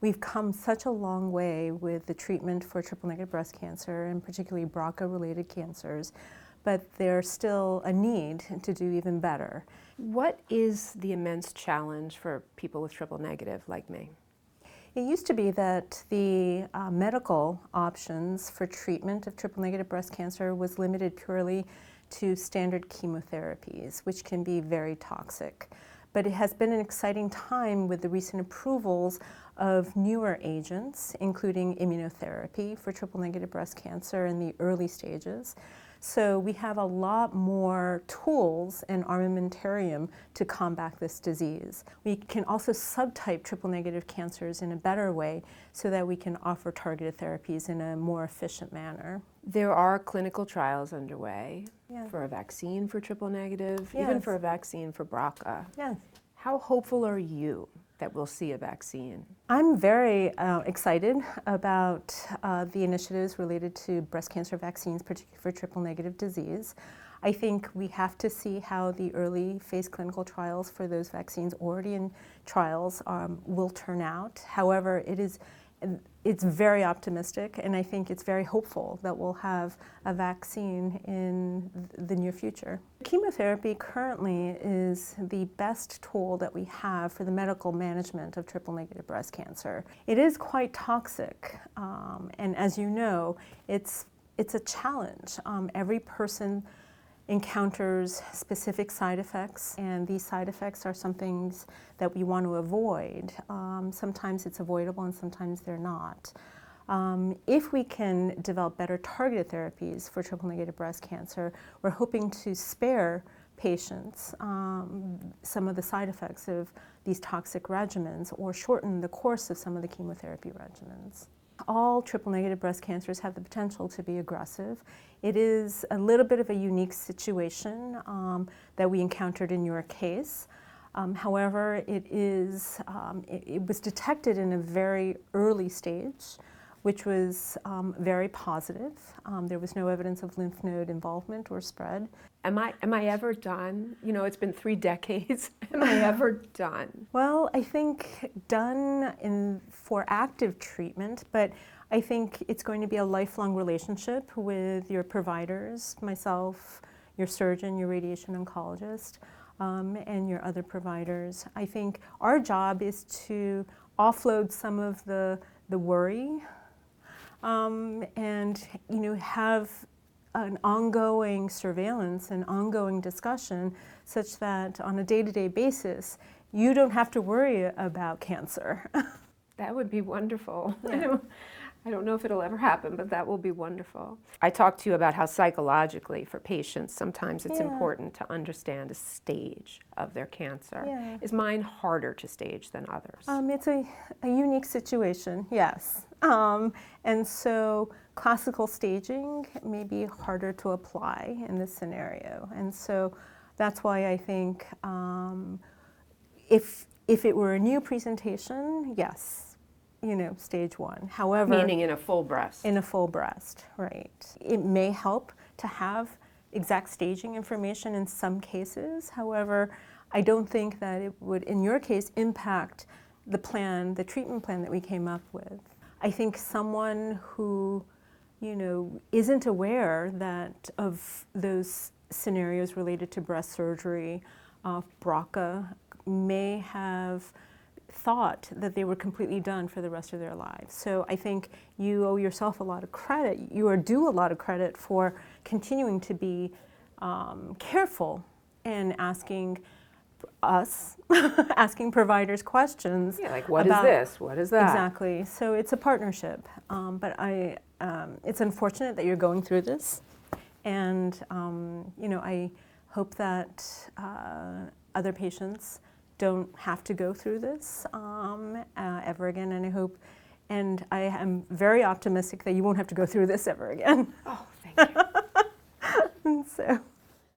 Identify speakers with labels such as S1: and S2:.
S1: we've come such a long way with the treatment for triple-negative breast cancer, and particularly BRCA-related cancers, but there's still a need to do even better.
S2: What is the immense challenge for people with triple-negative like me?
S1: It used to be that the medical options for treatment of triple-negative breast cancer was limited purely to standard chemotherapies, which can be very toxic. But it has been an exciting time with the recent approvals of newer agents, including immunotherapy for triple-negative breast cancer in the early stages. So we have a lot more tools and armamentarium to combat this disease. We can also subtype triple-negative cancers in a better way so that we can offer targeted therapies in a more efficient manner.
S2: There are clinical trials underway for a vaccine for triple-negative, even for a vaccine for BRCA.
S1: Yes.
S2: How hopeful are you that we'll see a vaccine?
S1: I'm very excited about the initiatives related to breast cancer vaccines, particularly for triple-negative disease. I think we have to see how the early phase clinical trials for those vaccines already in trials will turn out. However, it's very optimistic, and I think it's very hopeful that we'll have a vaccine in the near future. Chemotherapy currently is the best tool that we have for the medical management of triple-negative breast cancer. It is quite toxic, and as you know, it's a challenge. Every person encounters specific side effects, and these side effects are some things that we want to avoid. Sometimes it's avoidable and sometimes they're not. If we can develop better targeted therapies for triple-negative breast cancer, we're hoping to spare patients some of the side effects of these toxic regimens or shorten the course of some of the chemotherapy regimens. All triple-negative breast cancers have the potential to be aggressive. It is a little bit of a unique situation that we encountered in your case. However, it was detected in a very early stage, which was very positive. There was no evidence of lymph node involvement or spread.
S2: Am I ever done? You know, it's been 3 decades. Am I ever done?
S1: Well, I think done for active treatment, but I think it's going to be a lifelong relationship with your providers, myself, your surgeon, your radiation oncologist, and your other providers. I think our job is to offload some of the worry and have an ongoing surveillance and ongoing discussion such that on a day-to-day basis you don't have to worry about cancer.
S2: That would be wonderful.
S1: Yeah.
S2: I don't know if it'll ever happen, but that will be wonderful. I talked to you about how psychologically for patients sometimes it's important to understand a stage of their cancer.
S1: Yeah.
S2: Is mine harder to stage than others?
S1: It's a unique situation, yes. And so classical staging may be harder to apply in this scenario. And so that's why I think if it were a new presentation, yes, stage 1. However,
S2: meaning in a full breast.
S1: In a full breast, right. It may help to have exact staging information in some cases. However, I don't think that it would, in your case, impact the treatment plan that we came up with. I think someone who, isn't aware of those scenarios related to breast surgery, BRCA, may have thought that they were completely done for the rest of their lives. So I think you owe yourself a lot of credit. You are due a lot of credit for continuing to be careful and asking asking providers questions.
S2: Yeah, like what is this? What is that?
S1: Exactly. So it's a partnership. But it's unfortunate that you're going through this. And, I hope that other patients don't have to go through this ever again, and I am very optimistic that you won't have to go through this ever again.
S2: Oh, thank you.
S1: So.